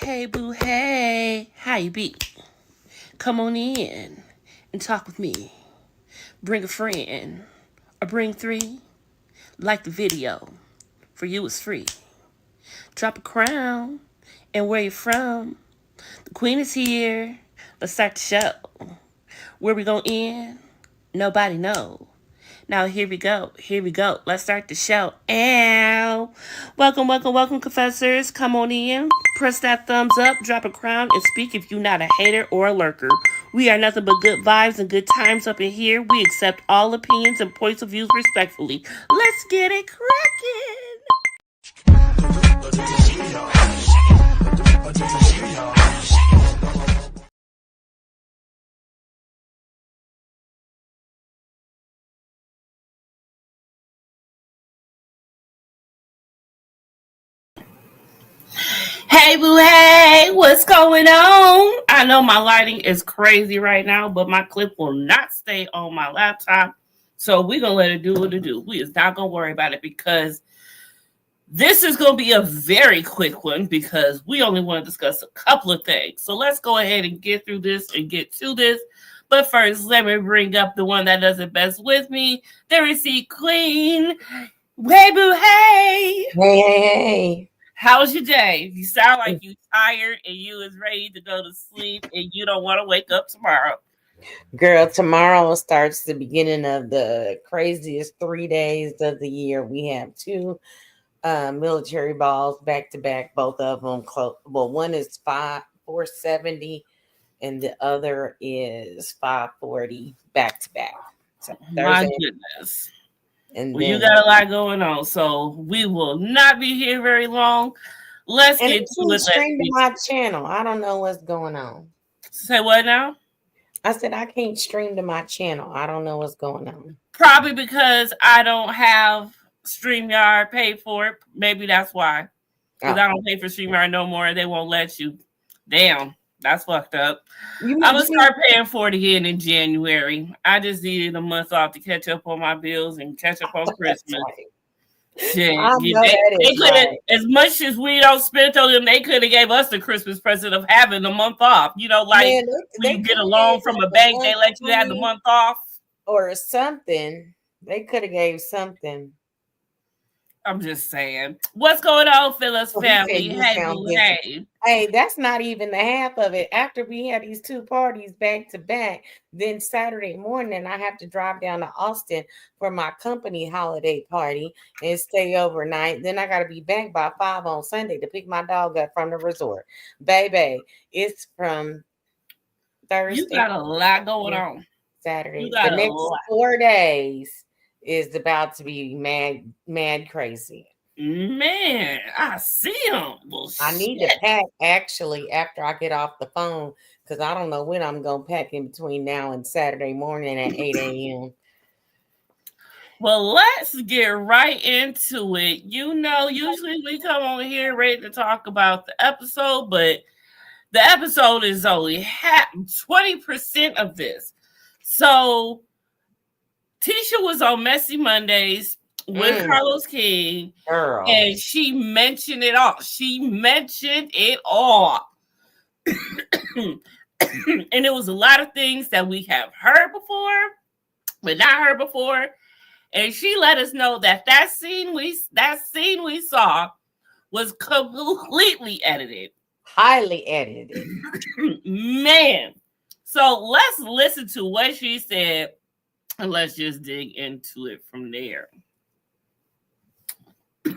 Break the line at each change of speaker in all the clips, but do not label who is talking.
Hey boo, hey, how you be? Come on in and talk with me. Bring a friend or bring three. Like the video, for you it's free. Drop a crown and where you from. The queen is here. Let's start the show. Where we gonna end? Nobody know. Now here we go. Here we go. Let's start the show. Ow. Welcome, confessors. Come on in. Press that thumbs up, drop a crown, and speak if you're not a hater or a lurker. We are nothing but good vibes and good times up in here. We accept all opinions and points of views respectfully. Let's get it cracking. Hey boo, hey, what's going on? I know my lighting is crazy right now, but my clip will not stay on my laptop. So we're going to let it do what it do. We is not going to worry about it because this is going to be a very quick one because we only want to discuss a couple of things. So let's go ahead and get through this and get to this. But first, let me bring up the one that does it best with me, the receipt queen. Hey boo, hey.
Hey.
How's your day? You sound like you tired and you is ready to go to sleep and you don't want to wake up tomorrow.
Girl, tomorrow starts the beginning of the craziest 3 days of the year. We have two military balls back to back, both of them well, one is 470 and the other is 540 back to back.
So my goodness.
And
well, you got a lot going on, so we will not be here very long. Let's get to it.
Stream to my channel. I don't know what's going on.
Say what now?
I said I can't stream to my channel. I don't know what's going on.
Probably because I don't have StreamYard paid for it. Maybe that's why. Because I don't pay for StreamYard no more. They won't let you. Damn. That's fucked up. I'm going to start paying for it again in January. I just needed a month off to catch up on my bills and catch up on Christmas. Shit. They could have, as much as we don't spend on them, they could have gave us the Christmas present of having a month off. You know, like when you get a loan from a bank, they let you have the month off.
Or something. They could have gave something.
I'm just saying. What's going on, Phyllis family?
Hey, that's not even the half of it. After we had these two parties back to back, then Saturday morning, I have to drive down to Austin for my company holiday party and stay overnight. Then I got to be back by 5 on Sunday to pick my dog up from the resort. Baby, it's from Thursday.
You got a lot going on.
Saturday. The next 4 days is about to be mad crazy.
Man, I see him. Well,
I need to pack actually after I get off the phone because I don't know when I'm going to pack in between now and Saturday morning at 8 a.m.
Well, let's get right into it. You know, usually we come on here ready to talk about the episode, but the episode is only 20% of this. So Tisha was on Messy Mondays with Carlos King, and she mentioned it all. And it was a lot of things that we have heard before, but not heard before. And she let us know that scene we saw was completely edited.
Highly edited.
Man. So let's listen to what she said. And let's just dig into it from there. I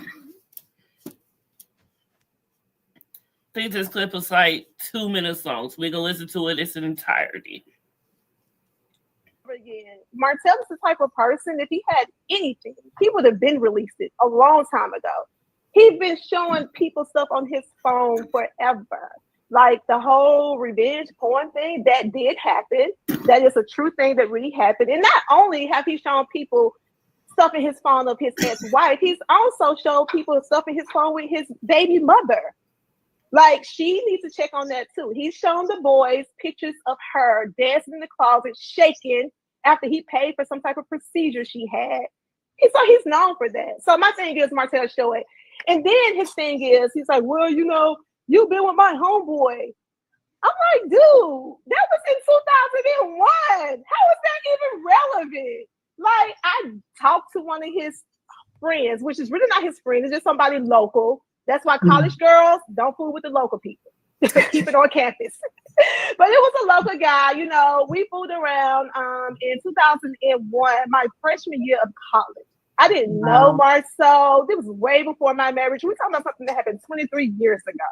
think this clip is like 2 minutes long, so we're going to listen to it in its entirety.
Again, Martell is the type of person, if he had anything, he would have been released it a long time ago. He's been showing people stuff on his phone forever. Like the whole revenge porn thing, that did happen. That is a true thing that really happened. And not only have he shown people stuff in his phone of his ex-wife, he's also shown people stuff in his phone with his baby mother. Like, she needs to check on that too. He's shown the boys pictures of her dancing in the closet, shaking after he paid for some type of procedure she had. So he's known for that. So my thing is, Martell, show it. And then his thing is, he's like, well, you know, you've been with my homeboy. I'm like, dude, that was in 2001. How is that even relevant? Like, I talked to one of his friends, which is really not his friend, it's just somebody local. That's why college girls don't fool with the local people. Keep it on campus. But it was a local guy, you know. We fooled around in 2001, my freshman year of college. I didn't know Marcel. This was way before my marriage. We're talking about something that happened 23 years ago.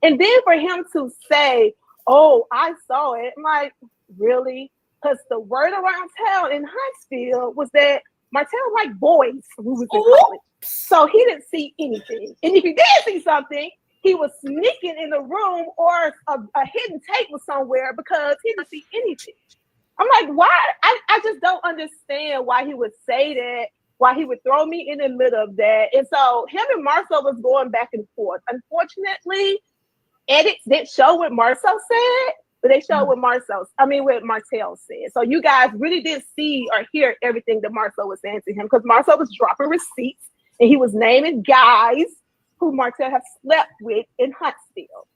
And then for him to say, oh, I saw it, I'm like, really? Because the word around town in Huntsville was that Martell liked boys who was in college. So he didn't see anything. And if he did see something, he was sneaking in the room or a hidden tape was somewhere because he didn't see anything. I'm like, why? I just don't understand why he would say that, why he would throw me in the middle of that. And so him and Marcel was going back and forth. Unfortunately, edits didn't show what Marcel said, but they showed what what Martell said. So you guys really didn't see or hear everything that Marcel was saying to him because Marcel was dropping receipts and he was naming guys who Martell have slept with in Huntsville.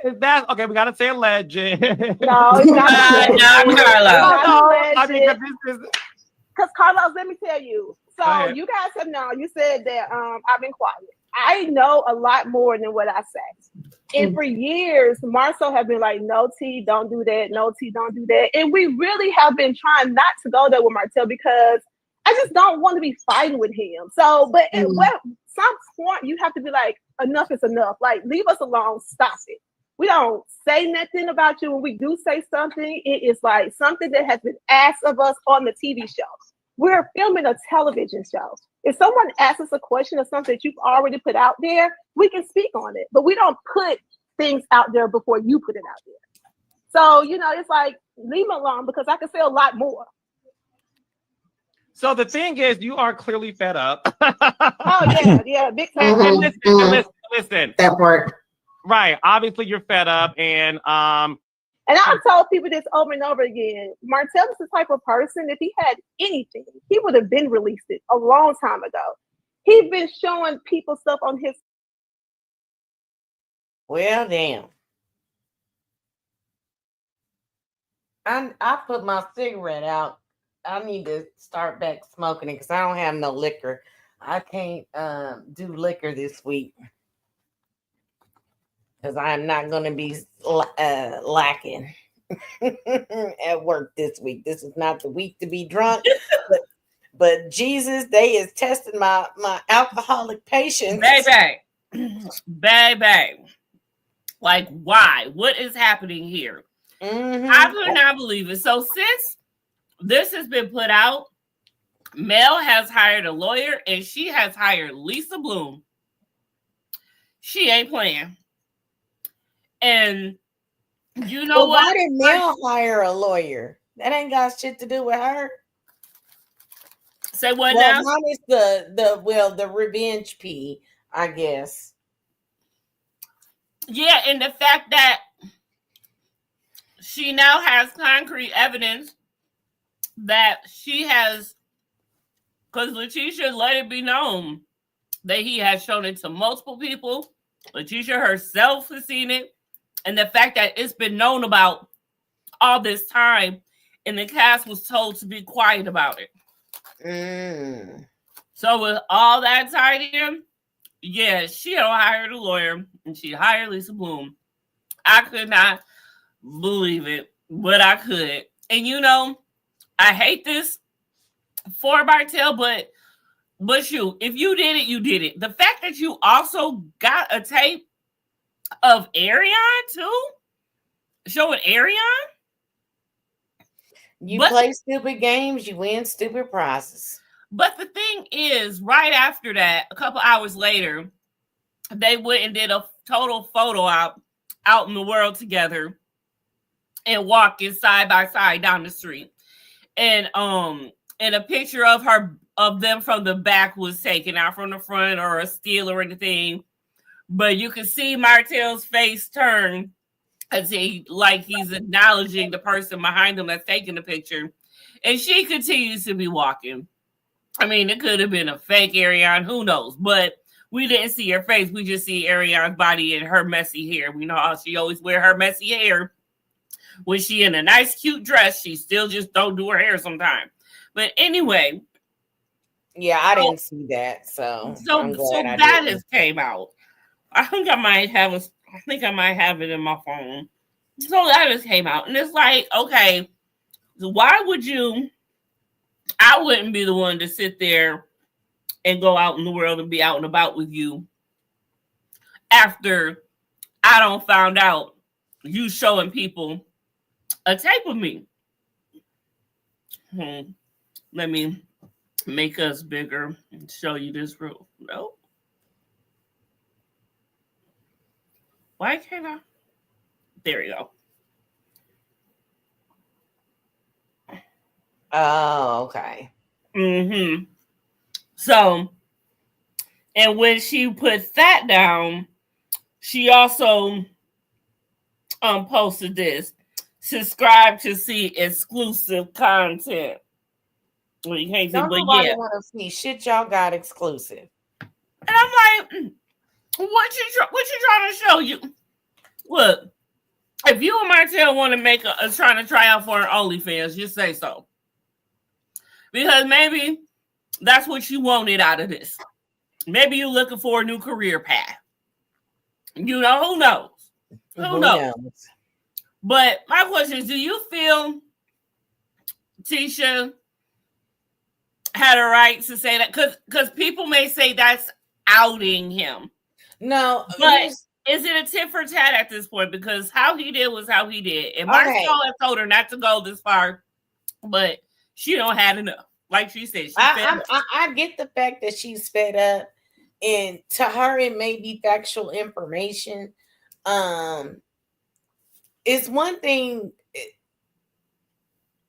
Is that okay? We gotta say a legend.
No, it's not.
Not Carlos.
Because Carlos, let me tell you. So you guys have known. You said that I've been quiet. I know a lot more than what I say. And for years, Marcel have been like, no, T, don't do that. No, T, don't do that. And we really have been trying not to go there with Martell because I just don't want to be fighting with him. So, but at some point, you have to be like, enough is enough. Like, leave us alone. Stop it. We don't say nothing about you. When we do say something, it is like something that has been asked of us on the TV show. We're filming a television show. If someone asks us a question or something that you've already put out there, we can speak on it. But we don't put things out there before you put it out there. So, you know, it's like, leave me alone because I can say a lot more.
So the thing is, you are clearly fed up.
Oh, yeah, big time.
And listen.
That part.
Right. Obviously, you're fed up. And
I've told people this over and over again. Martell is the type of person, if he had anything, he would have been released it a long time ago. He's been showing people stuff on his.
Well, damn. I put my cigarette out. I need to start back smoking it because I don't have no liquor. I can't do liquor this week because I'm not going to be lacking at work this week. This is not the week to be drunk, but Jesus, they is testing my alcoholic patience.
Baby. Like, why? What is happening here? I could not believe it. So since this has been put out, Mel has hired a lawyer and she has hired Lisa Bloom. She ain't playing. And you know what?
Why did Mel hire a lawyer? That ain't got shit to do with her.
Say what now?
Mine is the revenge P, I guess.
Yeah, and the fact that she now has concrete evidence that she has, because Letitia let it be known that he has shown it to multiple people. Letitia herself has seen it. And the fact that it's been known about all this time and the cast was told to be quiet about it. So with all that tied in, yeah, she hired a lawyer and she hired Lisa Bloom. I could not believe it, but I could. And you know, I hate this for Martell, but shoot, if you did it, you did it. The fact that you also got a tape of Arion too, showing Arion.
You play stupid games, you win stupid prizes.
But the thing is, right after that, a couple hours later, they went and did a total photo out in the world together and walking side by side down the street. And a picture of them from the back was taken out from the front or a still or anything. But you can see Martell's face turn as he's acknowledging the person behind him that's taking the picture. And she continues to be walking. I mean, it could have been a fake Arion, who knows? But we didn't see her face. We just see Ariana's body and her messy hair. We know how she always wear her messy hair. When she in a nice, cute dress, she still just don't do her hair sometimes. But anyway.
Yeah, I didn't see that. So
that has came out. I think I might have it in my phone. So that just came out. And it's like, okay, so why would you? I wouldn't be the one to sit there and go out in the world and be out and about with you after I don't found out you showing people a tape of me. Let me make us bigger and show you this room. No. Why can't I? There we go.
Oh, okay.
Mm-hmm. So, and when she put that down, she also posted this. Subscribe to see exclusive content. Well, you can't see,
Don't
but
nobody
yeah.
want to see shit y'all got exclusive.
And I'm like, what you trying to show you? Look, if you and Martell want to make trying to try out for an OnlyFans, just say so. Because maybe that's what you wanted out of this. Maybe you're looking for a new career path. You know, who knows? Who knows? But my question is, do you feel Tisha had a right to say that? Because people may say that's outing him.
No.
But is it a tit for tat at this point? Because how he did was how he did. And Marcel had told her not to go this far, but she don't have enough. Like she said,
I get the fact that she's fed up, and to her it may be factual information. It's one thing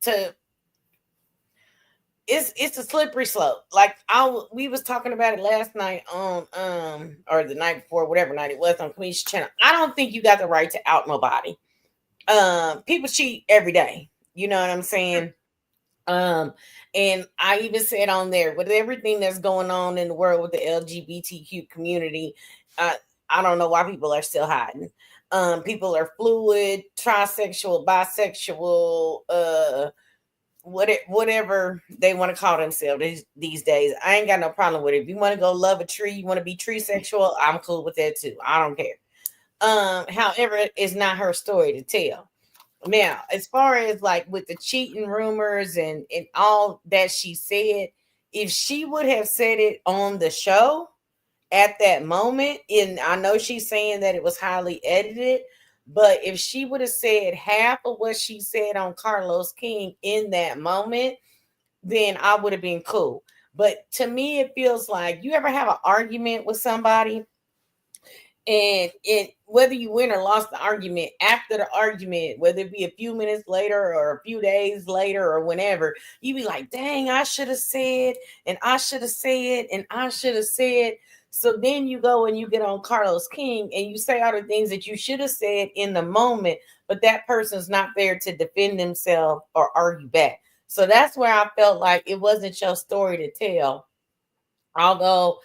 to it's a slippery slope. Like we was talking about it last night on or the night before, whatever night it was, on Queen's channel. I don't think you got the right to out nobody. People cheat every day. You know what I'm saying? And I even said on there, with everything that's going on in the world with the LGBTQ community, I don't know why people are still hiding. People are fluid, trisexual, bisexual, whatever they want to call themselves these days. I ain't got no problem with it. If you want to go love a tree, you want to be tree sexual, I'm cool with that too. I don't care. However, it's not her story to tell. Now, as far as like with the cheating rumors and all that she said, if she would have said it on the show at that moment, and I know she's saying that it was highly edited, but if she would have said half of what she said on Carlos King in that moment, then I would have been cool. But to me, it feels like, you ever have an argument with somebody, and whether you win or lost the argument, after the argument, whether it be a few minutes later or a few days later or whenever, you be like, dang, I should have said, and I should have said, and I should have said. So then you go and you get on Carlos King and you say all the things that you should have said in the moment, but that person's not there to defend themselves or argue back. So that's where I felt like it wasn't your story to tell. Although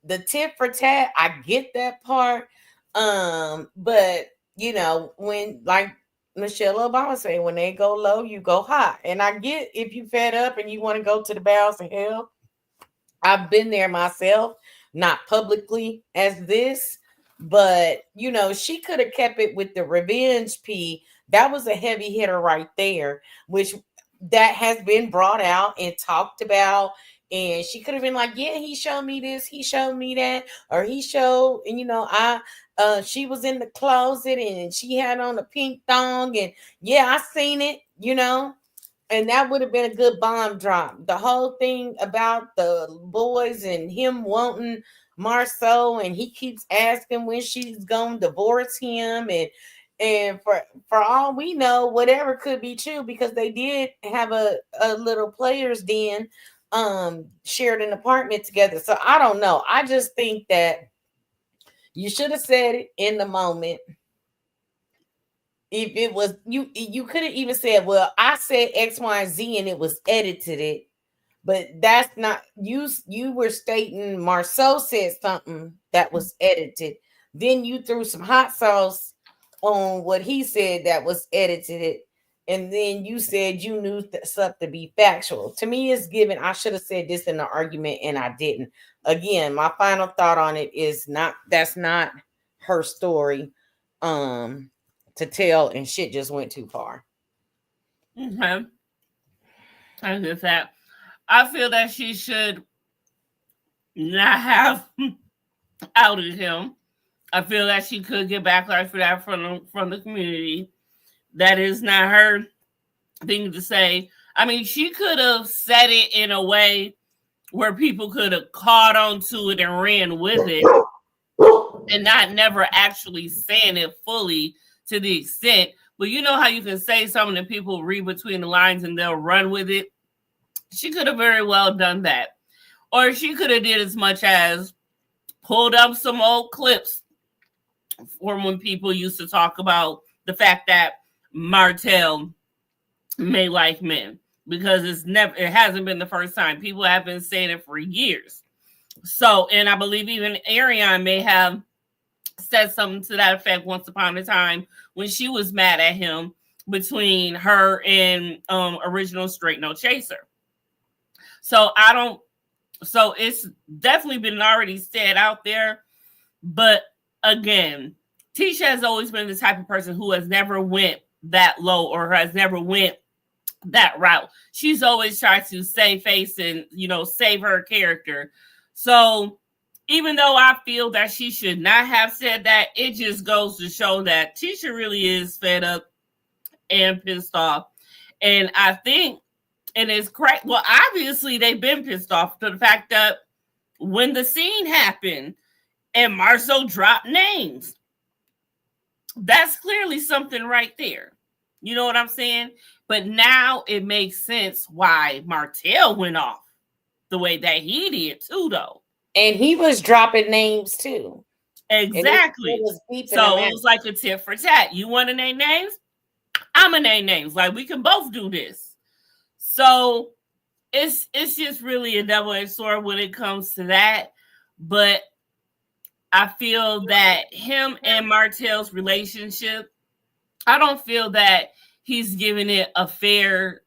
the tit for tat, I get that part. But you know, when, like Michelle Obama said, when they go low, you go high. And I get if you fed up and you want to go to the bowels of hell. I've been there myself, not publicly as this, but you know, she could have kept it with the revenge P. That was a heavy hitter right there, which that has been brought out and talked about. And she could have been like, yeah, he showed me this, he showed me that, or he showed, and you know, she was in the closet and she had on a pink thong, and yeah, I seen it, you know, and that would have been a good bomb drop. The whole thing about the boys and him wanting Marceau, and he keeps asking when she's gonna divorce him, and for all we know, whatever could be true, because they did have a little players den, shared an apartment together. So I don't know. I just think that you should have said it in the moment. If it was you could have even said, well, I said X, Y, and Z and it was edited it. But that's not you. You were stating Marceau said something that was edited. Then you threw some hot sauce on what he said that was edited. And then you said you knew stuff to be factual. To me, it's given. I should have said this in the argument and I didn't. Again, my final thought on it is that's not her story to tell, and shit just went too far.
Okay. I get that. I feel that she should not have outed him. I feel that she could get backlash for that from the community. That is not her thing to say. I mean, she could have said it in a way where people could have caught on to it and ran with it, and not never actually saying it fully to the extent. But you know how you can say something and people read between the lines and they'll run with it? She could have very well done that. Or she could have did as much as pulled up some old clips from when people used to talk about the fact that Martell may like men, because it hasn't been the first time. People have been saying it for years. So, and I believe even Ariane may have said something to that effect once upon a time when she was mad at him between her and original Straight No Chaser. So it's definitely been already said out there. But again, Tisha has always been the type of person who has never went that low or has never went that route. She's always tried to save face and, save her character. So even though I feel that she should not have said that, it just goes to show that Tisha really is fed up and pissed off. And I think, and it's correct. Well, obviously they've been pissed off to the fact that when the scene happened and Marceau dropped names, that's clearly something right there. You know what I'm saying? But now it makes sense why Martell went off the way that he did too, though.
And he was dropping names too.
Exactly. So it was like a tit for tat. You want to name names? I'm going to name names. Like, we can both do this. So it's just really a double-edged sword when it comes to that. But I feel that him and Martell's relationship, I don't feel that he's giving it a fair,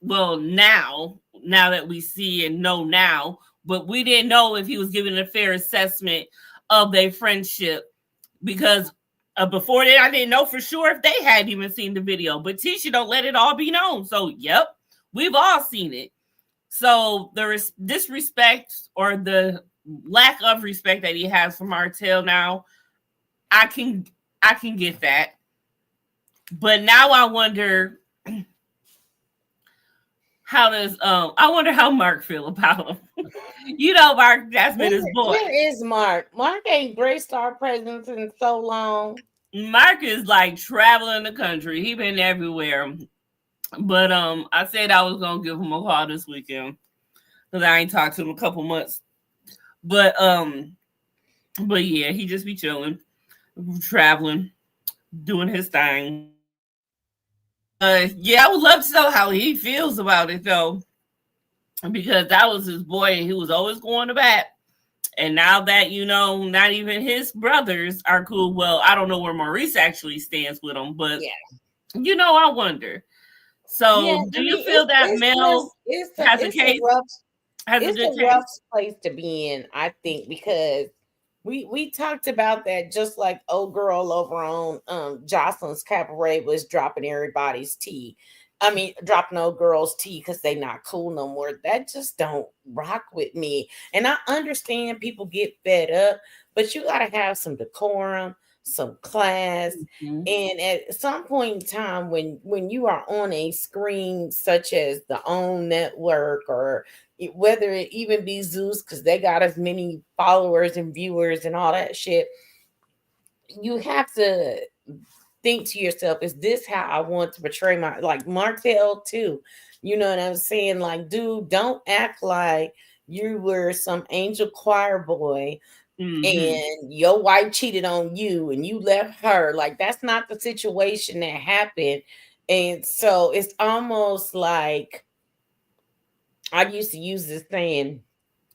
well, now that we see and know now, but we didn't know if he was giving a fair assessment of their friendship, because before that, I didn't know for sure if they had even seen the video. But Tisha don't let it all be known. So, yep, we've all seen it. So there is disrespect, or the lack of respect that he has for Martell now, I can get that. But now I wonder how Mark feel about him. Mark, that's been his boy.
Where is Mark? Mark ain't graced our presence in so long.
Mark is like traveling the country. He been everywhere. But I said I was gonna give him a call this weekend because I ain't talked to him in a couple months. But yeah, he just be chilling, traveling, doing his thing. Yeah, I would love to know how he feels about it though, because that was his boy and he was always going to bat. And now that, not even his brothers are cool. Well, I don't know where Maurice actually stands with him, but I wonder. So do you feel that Mel has a case?
It's a rough place to be in, I think, because we talked about that, just like old girl over on Jocelyn's Cabaret was dropping everybody's tea. I mean, dropping old girls' tea because they not cool no more. That just don't rock with me. And I understand people get fed up, but you got to have some decorum, some class. Mm-hmm. And at some point in time, when you are on a screen such as the OWN network, or whether it even be Zeus, because they got as many followers and viewers and all that shit, you have to think to yourself, is this how I want to portray like Martell too? You know what I'm saying? Like, dude, don't act like you were some angel choir boy and your wife cheated on you and you left her. Like, that's not the situation that happened. And so it's almost like I used to use this saying,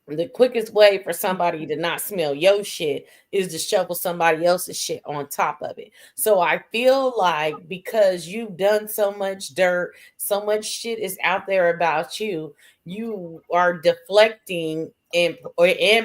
the quickest way for somebody to not smell your shit is to shovel somebody else's shit on top of it. So I feel like because you've done so much dirt, so much shit is out there about you, you are deflecting and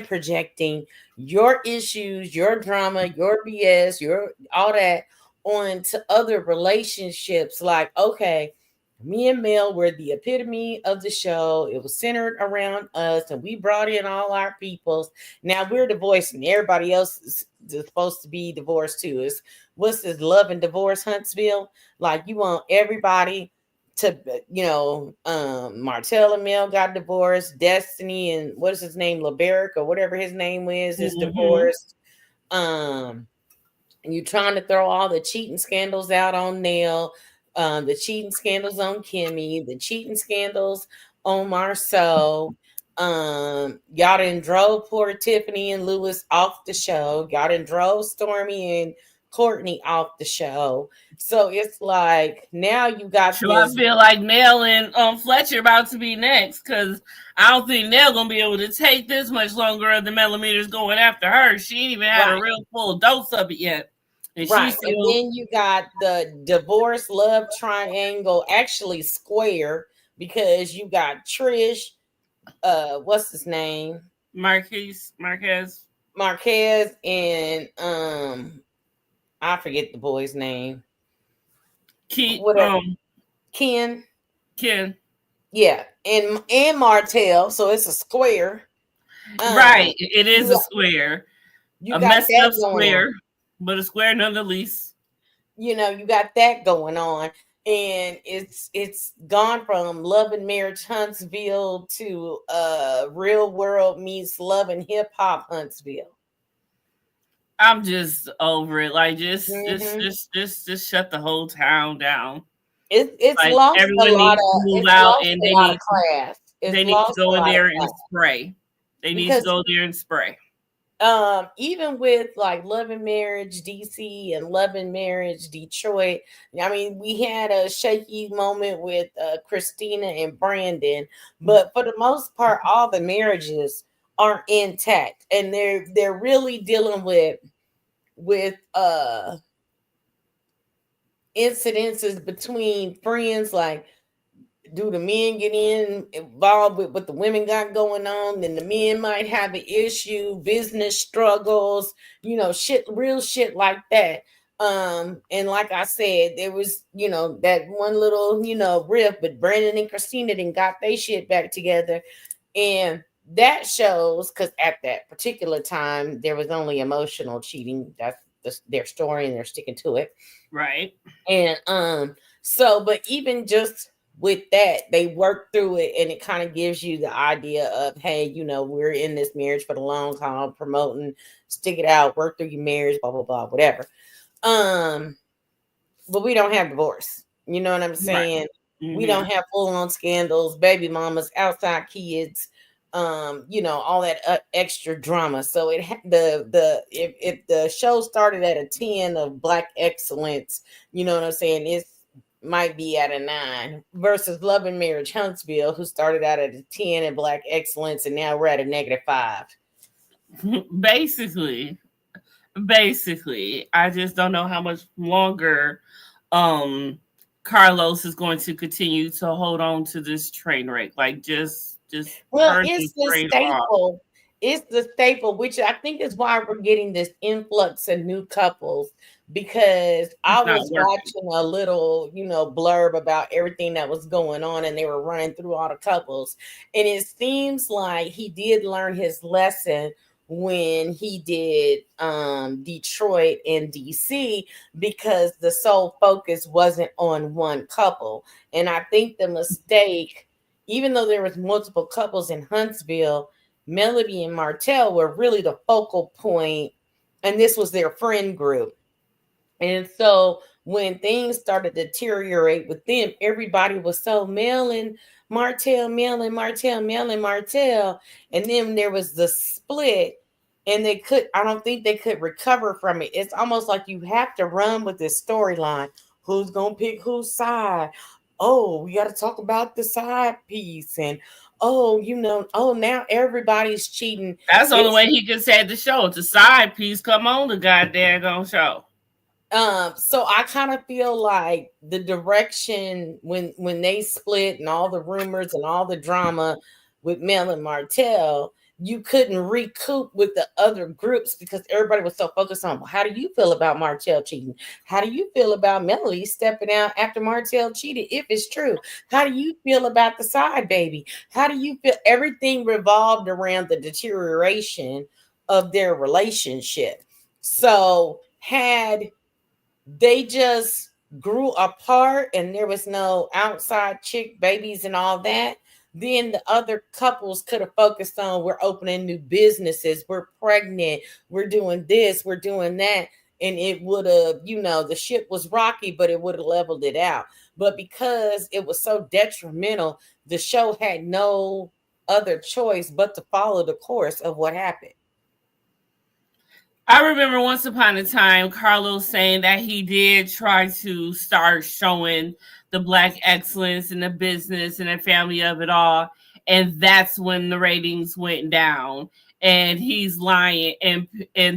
projecting your issues, your drama, your BS, your all that onto other relationships. Like, okay, me and Mel were the epitome of the show. It was centered around us, and we brought in all our peoples. Now we're divorced, and everybody else is supposed to be divorced too. Is what's this love and divorce Huntsville? Like you want everybody to, Martell and Mel got divorced. Destiny and what is his name, LeBerick or whatever his name is divorced. And you're trying to throw all the cheating scandals out on Nell. The cheating scandals on Kimmy, the cheating scandals on Marceau. Y'all done drove poor Tiffany and Lewis off the show. Y'all done drove Stormy and Courtney off the show. So it's like now you got
So
this.
I feel like Nell and Fletcher about to be next because I don't think Nell gonna be able to take this much longer of the millimeters going after her. She ain't even had a real full dose of it yet. And
Right.
still...
And then you got the divorce love triangle actually square because you got Trish, what's his name?
Marquez,
and I forget the boy's name. Ken. Yeah. And Martell. So it's a square.
Right. It is a square.
You
a
got
messed
that
up square, but a square nonetheless.
You got that going on. And it's gone from Love and Marriage Huntsville to Real World meets Love and Hip Hop Huntsville.
I'm just over it. Like just shut the whole town down.
It's
like,
lost
everyone
a lot
needs
of
to move out and they need
class.
They need to go in there and spray. They need to go there and spray.
Even with like Love and Marriage DC and Love and Marriage Detroit, I mean, we had a shaky moment with Christina and Brandon, but for the most part, all the marriages are intact, and they're really dealing with incidences between friends, like, do the men get involved with what the women got going on? Then the men might have an issue, business struggles, real shit like that. And like I said, there was, that one little, riff, but Brandon and Christina didn't got their shit back together. And that shows, because at that particular time, there was only emotional cheating. That's their story, and they're sticking to it.
Right.
And but even just with that, they work through it, and it kind of gives you the idea of, hey, we're in this marriage for the long haul, promoting, stick it out, work through your marriage, blah blah blah, whatever. But we don't have divorce. You know what I'm saying? Right. Mm-hmm. We don't have full-on scandals, baby mamas, outside kids, all that extra drama. So if the show started at a 10 of Black excellence, you know what I'm saying, it's might be at a 9 versus Love and Marriage Huntsville, who started out at a 10 in Black excellence, and now we're at a -5.
Basically, I just don't know how much longer Carlos is going to continue to hold on to this train wreck. Like, just
well, it's the staple. Off. It's the staple, which I think is why we're getting this influx of new couples, because I was watching a little, blurb about everything that was going on, and they were running through all the couples. And it seems like he did learn his lesson when he did Detroit and DC, because the sole focus wasn't on one couple. And I think the mistake, even though there was multiple couples in Huntsville, Melody and Martell were really the focal point, and this was their friend group. And so when things started to deteriorate with them, everybody was so Mel and Martell, Mel and Martell, Mel and Martell. And then there was the split, and I don't think they could recover from it. It's almost like you have to run with this storyline. Who's going to pick whose side? Oh, we got to talk about the side piece. And, oh, you know, oh, now everybody's cheating.
That's the only way he could say the show. It's a side piece. Come on, the goddamn show.
So I kind of feel like the direction when they split and all the rumors and all the drama with Mel and Martell, you couldn't recoup with the other groups because everybody was so focused on, well, how do you feel about Martell cheating? How do you feel about Melody stepping out after Martell cheated, if it's true? How do you feel about the side baby? How do you feel? Everything revolved around the deterioration of their relationship. So had they just grew apart and there was no outside chick babies and all that, then the other couples could have focused on, we're opening new businesses, we're pregnant, we're doing this, we're doing that. And it would have, you know, the ship was rocky, but it would have leveled it out. But because it was so detrimental, the show had no other choice but to follow the course of what happened.
I remember once upon a time, Carlos saying that he did try to start showing the Black excellence in the business and the family of it all. And that's when the ratings went down. And he's lying. And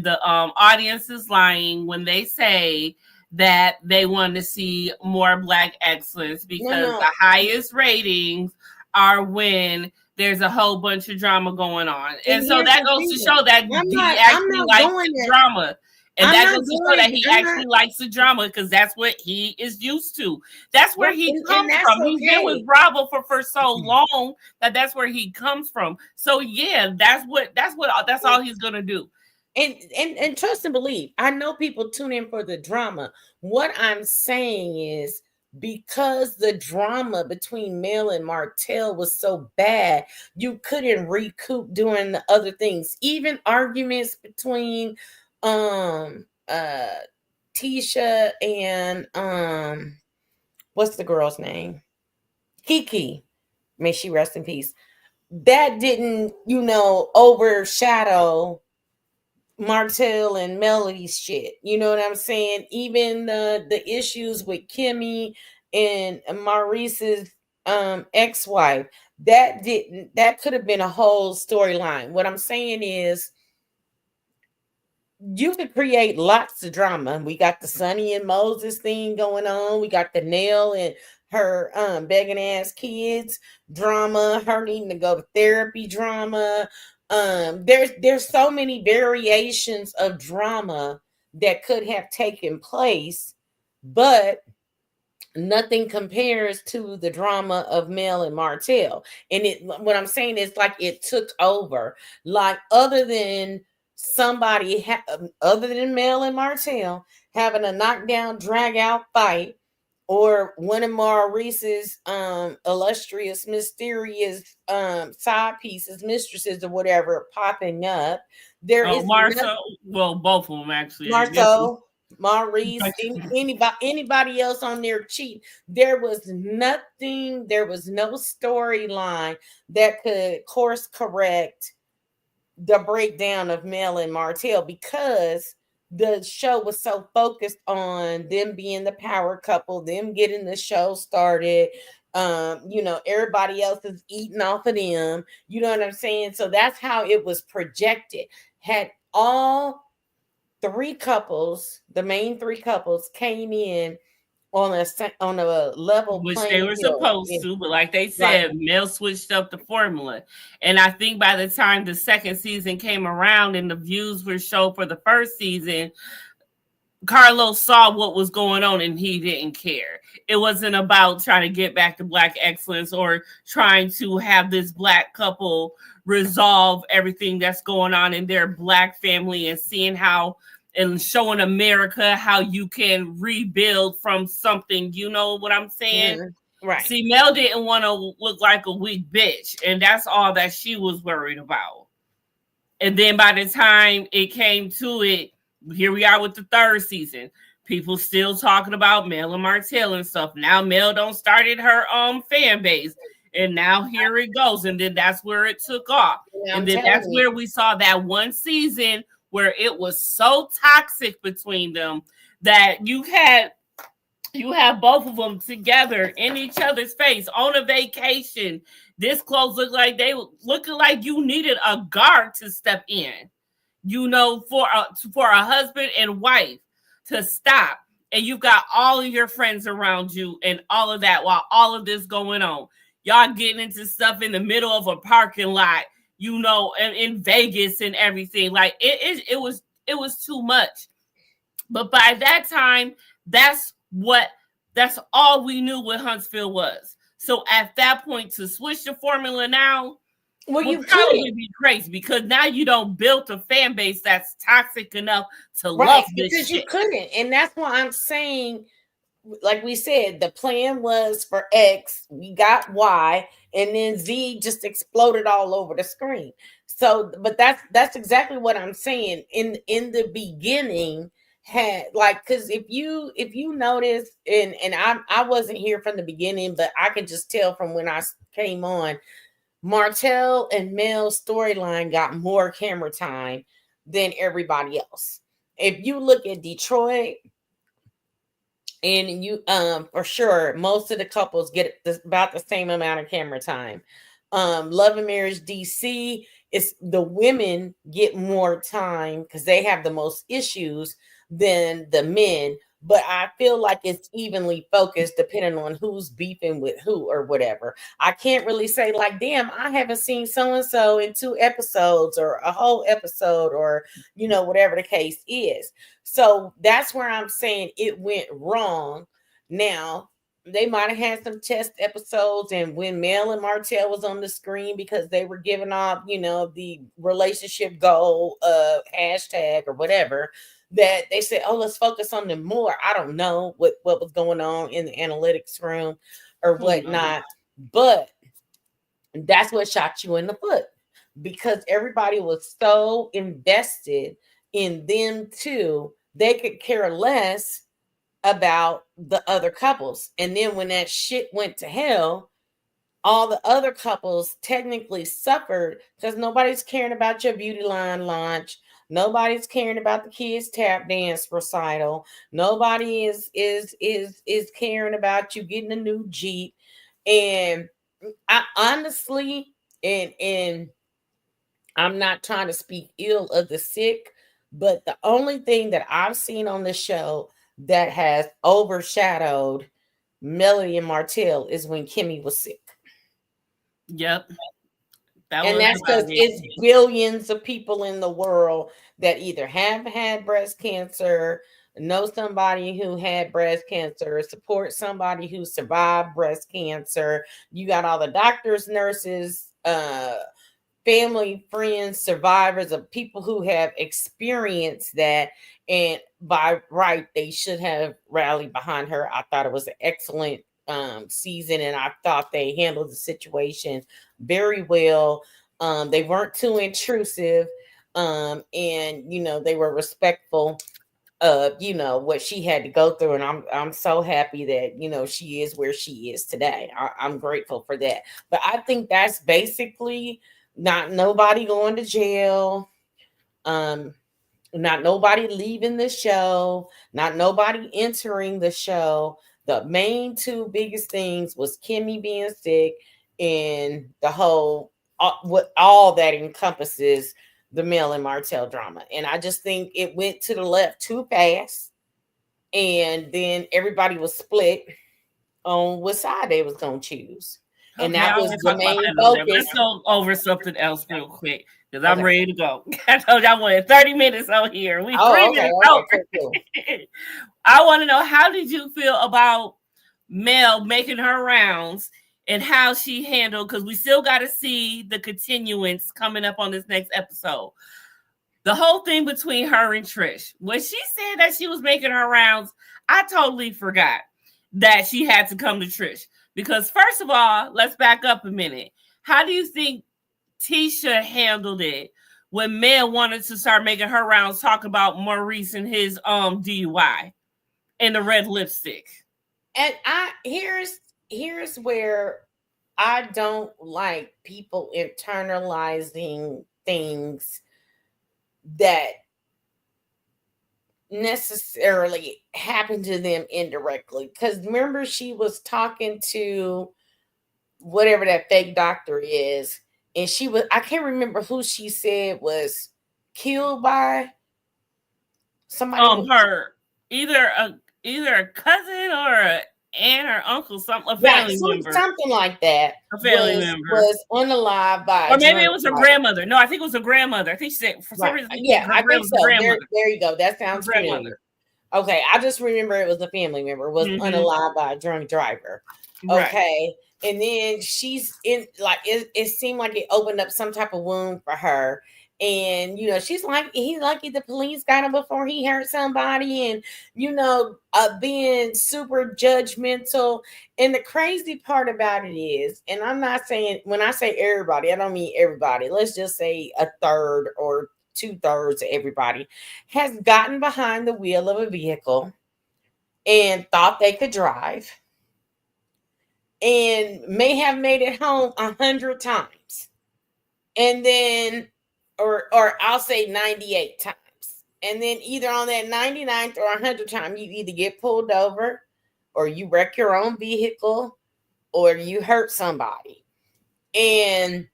the audience is lying when they say that they want to see more Black excellence, because the highest ratings are when there's a whole bunch of drama going on. And so that goes to show that he actually likes the drama. And that goes to show that he actually likes the drama, because that's what he is used to. That's where he comes from. Okay. He's been with Bravo for so long that's where he comes from. So yeah, that's all he's gonna do.
And trust and believe. I know people tune in for the drama. What I'm saying is, because the drama between Mel and Martell was so bad, you couldn't recoup doing the other things. Even arguments between Tisha and what's the girl's name? Kiki. May she rest in peace. That didn't, you know, overshadow Martell and Melody's shit. You know what I'm saying? Even the issues with Kimmy and Maurice's ex-wife, that could have been a whole storyline. What I'm saying is, you could create lots of drama. We got the Sonny and Moses thing going on. We got the Nell and her begging ass kids drama, her needing to go to therapy drama. There's so many variations of drama that could have taken place, but nothing compares to the drama of Mel and Martell. And what I'm saying is, like, it took over. Like, other than somebody other than Mel and Martell having a knockdown, drag out fight, or one of Maurice's illustrious, mysterious side pieces, mistresses or whatever popping up. There is
Marcel. Well, both of them actually.
Marcel, Maurice, anybody else on their cheat. There was nothing. There was no storyline that could course correct the breakdown of Mel and Martell, because the show was so focused on them being the power couple, them getting the show started. You know, everybody else is eating off of them. You know what I'm saying? So that's how it was projected. Had all three couples, the main three couples, came in on a level,
which they were supposed to, but like they said, right, Mel switched up the formula. And I think by the time the second season came around and the views were shown for the first season, Carlos saw what was going on and he didn't care. It wasn't about trying to get back to Black excellence or trying to have this Black couple resolve everything that's going on in their Black family and seeing how and showing America how you can rebuild from something. You know what I'm saying?
Mm-hmm. Right.
See, Mel didn't want to look like a weak bitch, and that's all that she was worried about. And then by the time it came to it, here we are with the third season. People still talking about Mel and Martell and stuff. Now Mel don't started her fan base. And now here it goes. And then that's where it took off. Yeah, and then that's where we saw that one season where it was so toxic between them that you had You have both of them together in each other's face on a vacation. This clothes look like they looking like you needed a guard to step in. You know, for a husband and wife to stop, and you've got all of your friends around you and all of that while all of this going on. Y'all getting into stuff in the middle of a parking lot, you know, in Vegas and everything. Like it was too much. But by that time, that's all we knew what Huntsville was. So at that point, to switch the formula now would probably be crazy, because now you don't build a fan base that's toxic enough to love this
because
shit.
you couldn't. And that's why I'm saying, like we said, the plan was for X, we got Y, and then Z just exploded all over the screen. So, but that's exactly what I'm saying. In the beginning, had like, because if you notice, and I wasn't here from the beginning, but I could just tell from when I came on, Martell and Mel's storyline got more camera time than everybody else. If you look at Detroit, and you for sure most of the couples get about the same amount of camera time. Love and Marriage DC, is the women get more time because they have the most issues than the men, but I feel like it's evenly focused depending on who's beefing with who or whatever. I can't really say like, damn, I haven't seen so and so in 2 episodes or a whole episode, or you know, whatever the case is. So that's where I'm saying it went wrong. Now, they might have had some test episodes, and when Mel and Martell was on the screen because they were giving off, you know, the relationship goal hashtag or whatever, that they said, oh, let's focus on them more. I don't know what was going on in the analytics room or whatnot, but that's what shot you in the foot, because everybody was so invested in them too, they could care less about the other couples. And then when that shit went to hell, all the other couples technically suffered because nobody's caring about your beauty line launch. Nobody's caring about the kids' tap dance recital. Nobody is caring about you getting a new Jeep. And I honestly, and I'm not trying to speak ill of the sick, but the only thing that I've seen on the show that has overshadowed Melody and Martell is when Kimmy was sick.
Yep.
And that's because it's billions of people in the world that either have had breast cancer, know somebody who had breast cancer, support somebody who survived breast cancer. You got all the doctors, nurses, family, friends, survivors of people who have experienced that. And by right, they should have rallied behind her. I thought it was an excellent season, and I thought they handled the situation very well. They weren't too intrusive, and you know, they were respectful of, you know, what she had to go through. And I'm so happy that, you know, she is where she is today. I'm grateful for that. But I think that's basically not nobody going to jail, not nobody leaving the show, not nobody entering the show. The main 2 biggest things was Kimmy being sick and the whole what all that encompasses the Mel and Martell drama. And I just think it went to the left too fast, and then everybody was split on what side they was gonna choose. And
okay,
that was the main focus.
Let's go over something else real quick, because I'm ready to go. I told you I wanted 30 minutes on here. We 3 minutes over. Cool. I want to know, how did you feel about Mel making her rounds and how she handled, because we still got to see the continuance coming up on this next episode. The whole thing between her and Trish. When she said that she was making her rounds, I totally forgot that she had to come to Trish. Because first of all, let's back up a minute. How do you think Tisha handled it when Mel wanted to start making her rounds, talking about Maurice and his DUI and the red lipstick?
And here's where I don't like people internalizing things that necessarily happened to them indirectly. Because remember, she was talking to whatever that fake doctor is, and she was, I can't remember who she said was killed by somebody.
Her either a cousin or a aunt or uncle, a family member,
something like that.
A family member
was unalive by,
or maybe it was her grandmother. No, I think it was her grandmother. I think she said for some reason.
Yeah, I think so.
Grandmother.
There you go. That sounds familiar. Okay, I just remember it was a family member was unalive by a drunk driver. Okay, and then she's in, like, it seemed like it opened up some type of wound for her. And, you know, she's like, he's lucky the police got him before he hurt somebody, and, you know, being super judgmental. And the crazy part about it is, and I'm not saying, when I say everybody, I don't mean everybody. Let's just say a third or 2/3 of everybody has gotten behind the wheel of a vehicle and thought they could drive and may have made it home 100 times. And then, or I'll say 98 times. And then either on that 99th or 100th time, you either get pulled over or you wreck your own vehicle or you hurt somebody. And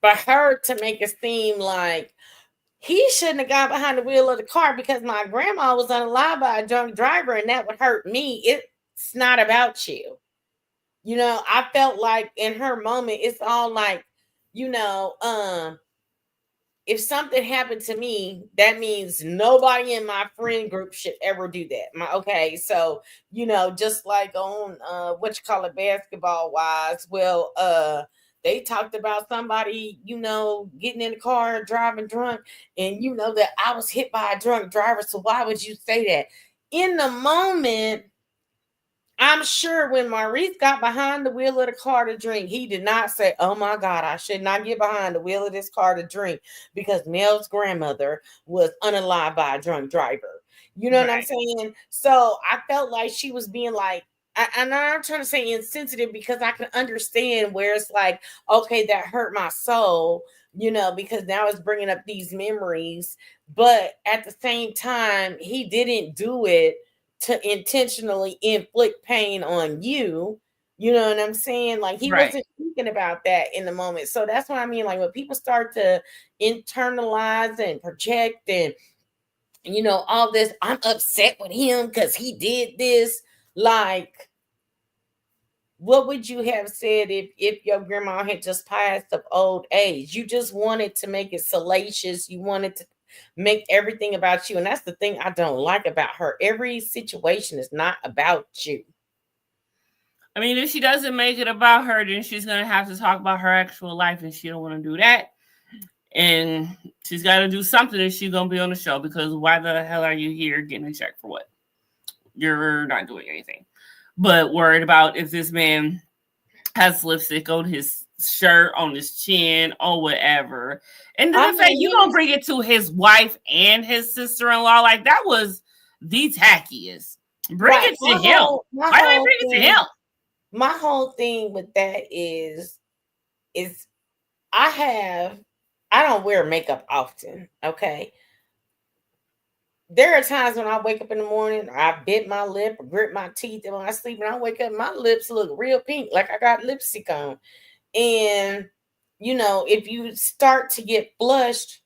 for her to make it seem like he shouldn't have got behind the wheel of the car because my grandma was unalive by a drunk driver and that would hurt me. It's not about you. You know, I felt like in her moment, it's all like, you know, if something happened to me, that means nobody in my friend group should ever do that. Okay, so, you know, just like on basketball wise, well, they talked about somebody, you know, getting in the car, driving drunk, and you know that I was hit by a drunk driver. So why would you say that? In the moment, I'm sure when Maurice got behind the wheel of the car to drink, he did not say, oh my God, I should not get behind the wheel of this car to drink because Mel's grandmother was unalive by a drunk driver. You know what I'm saying? So I felt like she was being like, and I'm trying to say insensitive because I can understand where it's like, okay, that hurt my soul, you know, because now it's bringing up these memories. But at the same time, he didn't do it to intentionally inflict pain on you. You know what I'm saying? Like he wasn't thinking about that in the moment. So that's what I mean. Like when people start to internalize and project and, you know, all this, I'm upset with him because he did this. Like, what would you have said if your grandma had just passed of old age? You just wanted to make it salacious. You wanted to make everything about you. And that's the thing I don't like about her. Every situation is not about you.
I mean, if she doesn't make it about her, then she's going to have to talk about her actual life, and she don't want to do that. And she's got to do something if she's going to be on the show, because why the hell are you here getting a check for what? You're not doing anything. But worried about if this man has lipstick on his shirt, on his chin, or whatever. And the fact you gonna bring it to his wife and his sister-in-law, like that was the tackiest. Bring it to him. Why do they bring it to him?
My whole thing with that is I don't wear makeup often. Okay. There are times when I wake up in the morning, or I bit my lip or grit my teeth, and when I sleep and I wake up, my lips look real pink, like I got lipstick on. And, you know, if you start to get flushed,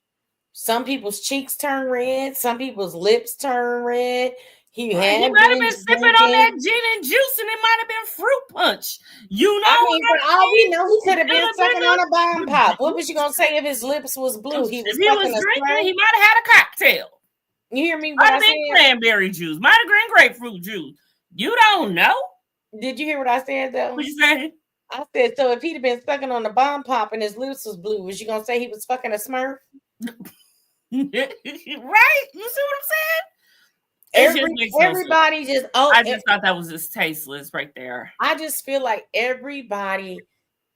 some people's cheeks turn red, some people's lips turn red. He might
have been sipping on that gin and juice, and it might have been fruit punch. You know,
I mean, for all we know, he could have been sucking on a bomb pop. What was you gonna say if his lips was blue?
If he was drinking, he might have had a cocktail.
You hear me? What I said?
Cranberry juice, might have been grapefruit juice. You don't know.
Did you hear what I said though?
What you said?
I said, so if he'd have been sucking on the bomb pop and his lips was blue, was you gonna say he was fucking a Smurf?
Right? You see what I'm saying?
Everybody just
I just thought that was just tasteless right there.
I just feel like everybody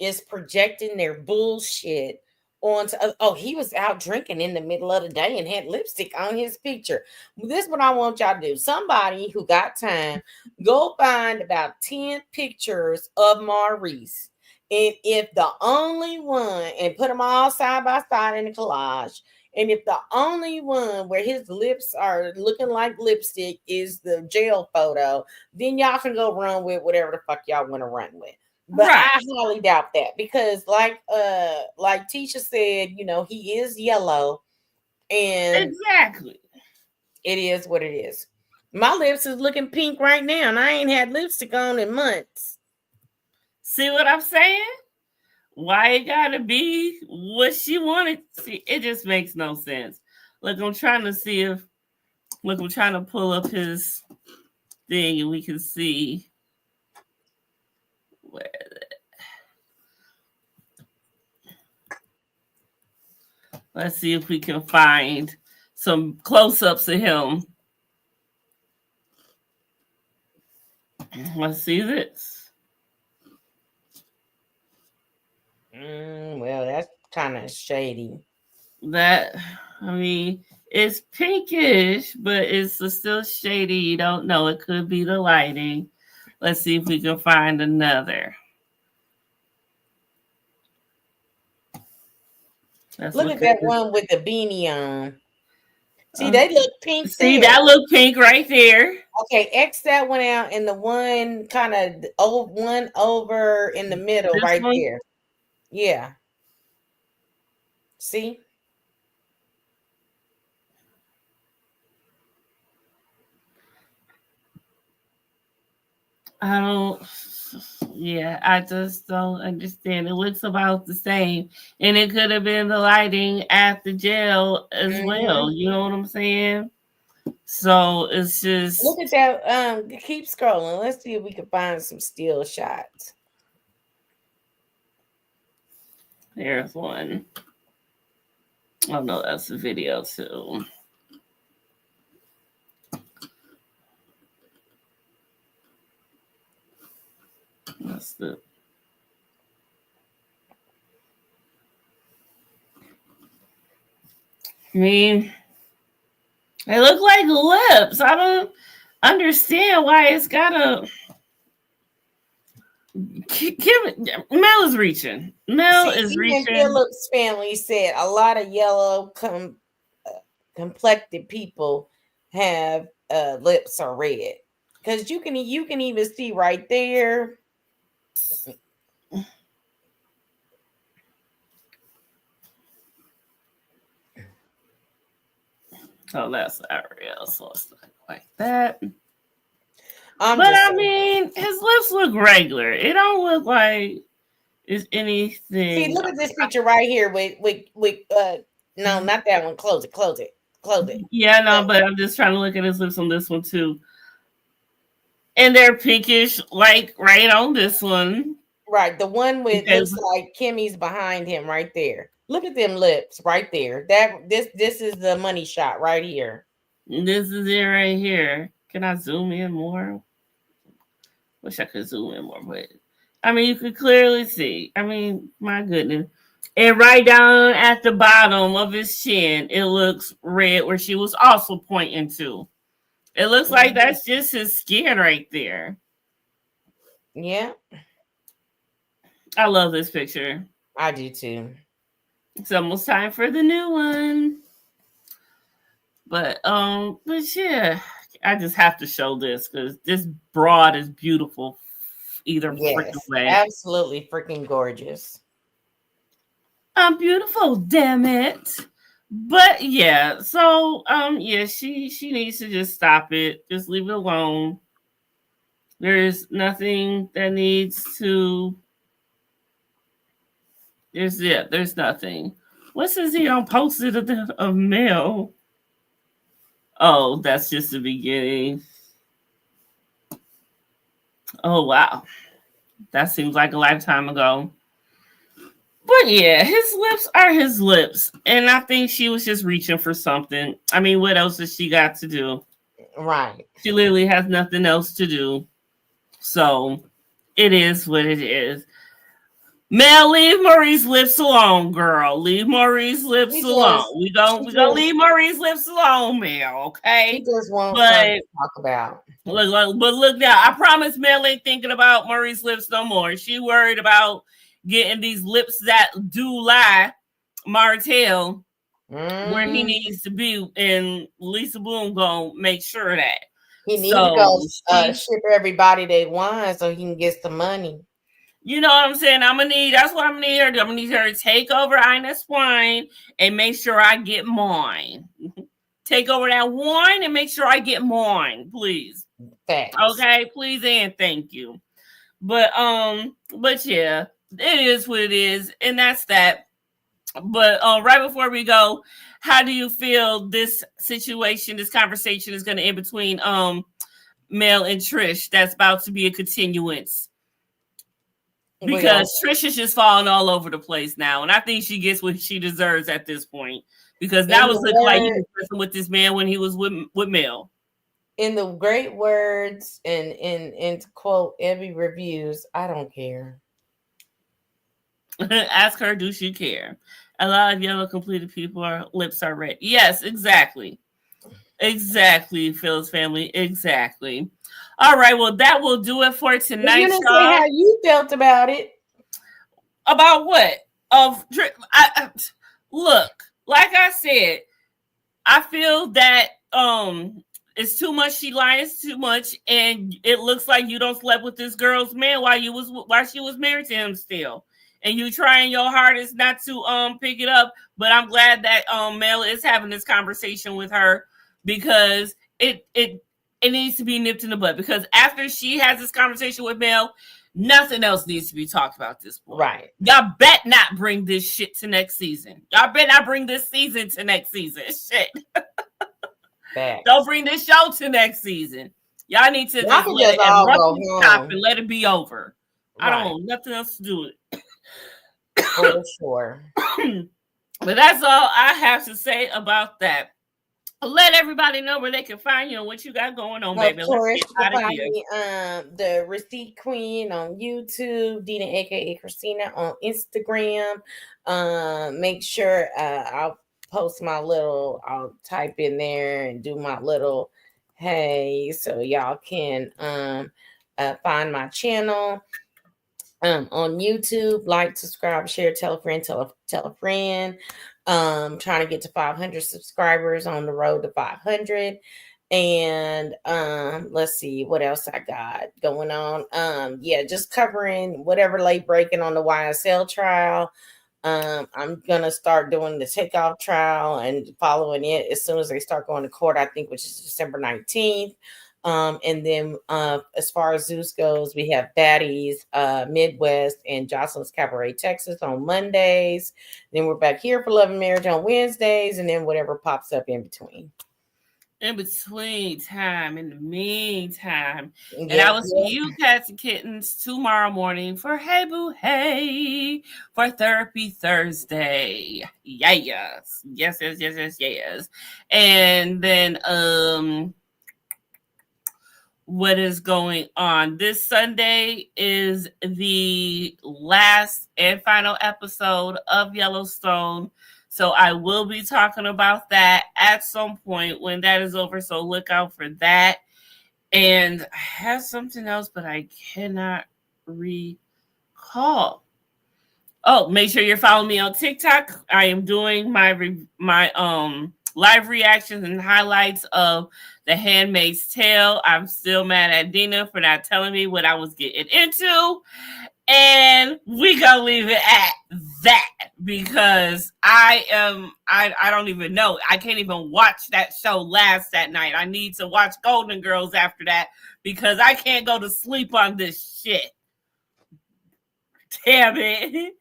is projecting their bullshit onto he was out drinking in the middle of the day and had lipstick on his picture. This is what I want y'all to do. Somebody who got time, go find about 10 pictures of Maurice. And if the only one, and put them all side by side in a collage, And if the only one where his lips are looking like lipstick is the jail photo, then y'all can go run with whatever the fuck y'all want to run with. But
Right.
I highly doubt that, because like Tisha said, you know, he is yellow, and
Exactly.
it is what it is. My lips is looking pink right now, and I ain't had lipstick on in months.
See what I'm saying? Why it gotta be what she wanted? See, it just makes no sense. Look, I'm trying to see if I'm trying to pull up his thing and we can see where let's see if we can find some close-ups of him. Let's see this.
Well, that's kind of shady.
That, I mean, it's pinkish, but it's still shady. You don't know. It could be the lighting. Let's see if we can find another.
Look at that one with the beanie on. See,
Oh.
they look pink.
See,
there.
that look pink right there.
Okay, X that one out, and the one kind of one over in the middle
This
right
one?
there. Yeah. See?
I just don't understand. It looks about the same. And it could have been the lighting at the jail as well. You know what I'm saying? So it's just
look at that. Keep scrolling. Let's see if we can find some still shots.
There's one. Oh no, that's the video too. That's the. I mean, they look like lips. I don't understand why it's gotta. Mel is reaching. Mel is reaching.
Phillips' family said a lot of yellow complected people have lips are red, because you can even see right there.
Oh, that's Ariel, so it's not like that.
But
I mean, his lips look regular. It don't look like it's anything.
See, look at this picture right here with no, not that one. Close it.
Yeah, no, but I'm just trying to look at his lips on this one too. And they're pinkish, like right on this one.
Right, the one with looks like Kimmy's behind him right there. Look at them lips right there. This is the money shot right here.
This is it right here. Can I zoom in more? Wish I could zoom in more, but I mean, you could clearly see. I mean, my goodness. And right down at the bottom of his chin, it looks red, where she was also pointing to. It looks like that's just his skin right there.
Yeah.
I love this picture.
I do too.
It's almost time for the new one. But yeah, I just have to show this because this broad is beautiful. Either freaking way.
Absolutely freaking gorgeous.
I'm beautiful, damn it. But yeah, so yeah, she needs to just stop it. Just leave it alone. There's nothing that needs to. There's nothing. What says he on posted of Mel? Oh, that's just the beginning. Oh wow. That seems like a lifetime ago. But yeah, his lips are his lips. And I think she was just reaching for something. I mean, what else has she got to do?
Right.
She literally has nothing else to do. So it is what it is. Mel, leave Marie's lips alone, girl. Leave Marie's lips alone. We gonna leave Marie's lips alone, Mel. Okay.
She just won't talk about.
Look now. I promise Mel ain't thinking about Marie's lips no more. She worried about getting these lips that do lie, Martell. where he needs to be, and Lisa Bloom gonna make sure of that.
He needs to go ship everybody they want so he can get some money.
You know what I'm saying? That's what I'm gonna need her to do. I'm gonna need her to take over Ina's wine and make sure I get mine. Take over that wine and make sure I get mine, please.
Thanks.
Okay, please and thank you. But yeah, it is what it is, and that's that. But right before we go, how do you feel this situation, this conversation is going to end between Mel and Trish? That's about to be a continuance, because Trish is just falling all over the place now, and I think she gets what she deserves at this point, because that was like he was messing with this man when he was with Mel.
In the great words and to quote Evie Reviews, I don't care.
Ask her, do she care? A lot of yellow completed people, lips are red. Yes, exactly. Exactly, Phil's family. Exactly. All right, well, that will do it for tonight. You didn't
say how you felt about it.
About what? Look, like I said, I feel that it's too much. She lies too much, and it looks like you don't slept with this girl's man while she was married to him still. And you trying your hardest not to pick it up, but I'm glad that Mel is having this conversation with her, because it needs to be nipped in the bud. Because after she has this conversation with Mel, nothing else needs to be talked about this point.
Right?
Y'all bet not bring this shit to next season. Y'all bet not bring this season to next season. Shit. Don't bring this show to next season. Y'all need to just let it stop and let it be over. Right. I don't want nothing else to do with it.
For sure.
But that's all I have to say about that. Let everybody know where they can find you and what you got going on, baby.
Of course, you can find me, the Receipt Queen on YouTube, Dina aka Christina on Instagram. Make sure I'll post I'll type in there and do my little hey, so y'all can find my channel. On YouTube, like, subscribe, share, tell a friend, tell a friend. Trying to get to 500 subscribers, on the road to 500. And let's see what else I got going on. Yeah, just covering whatever late breaking on the YSL trial. I'm gonna start doing the takeoff trial and following it as soon as they start going to court, I think, which is December 19th. And then as far as Zeus goes, we have Baddies Midwest and Jocelyn's Cabaret Texas on Mondays. Then we're back here for Love and Marriage on Wednesdays, and then whatever pops up in between.
In the meantime. And I will see you cats and kittens tomorrow morning for Hey Boo Hey for Therapy Thursday. Yes. And then what is going on this Sunday is the last and final episode of Yellowstone. So I will be talking about that at some point when that is over. So look out for that. And I have something else, but I cannot recall. Oh, make sure you're following me on TikTok. I am doing my live reactions and highlights of The Handmaid's Tale. I'm still mad at Dina for not telling me what I was getting into. And we gonna leave it at that, because I don't even know. I can't even watch that show last that night. I need to watch Golden Girls after that, because I can't go to sleep on this shit. Damn it.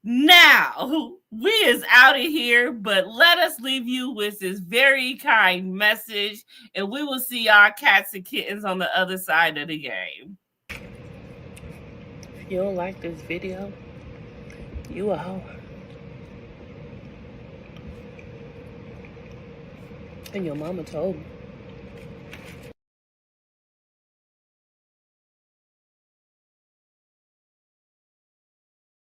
Now, we is out of here, but let us leave you with this very kind message, and we will see y'all cats and kittens on the other side of the game. If you don't like this video, you a hoe. And your mama told me.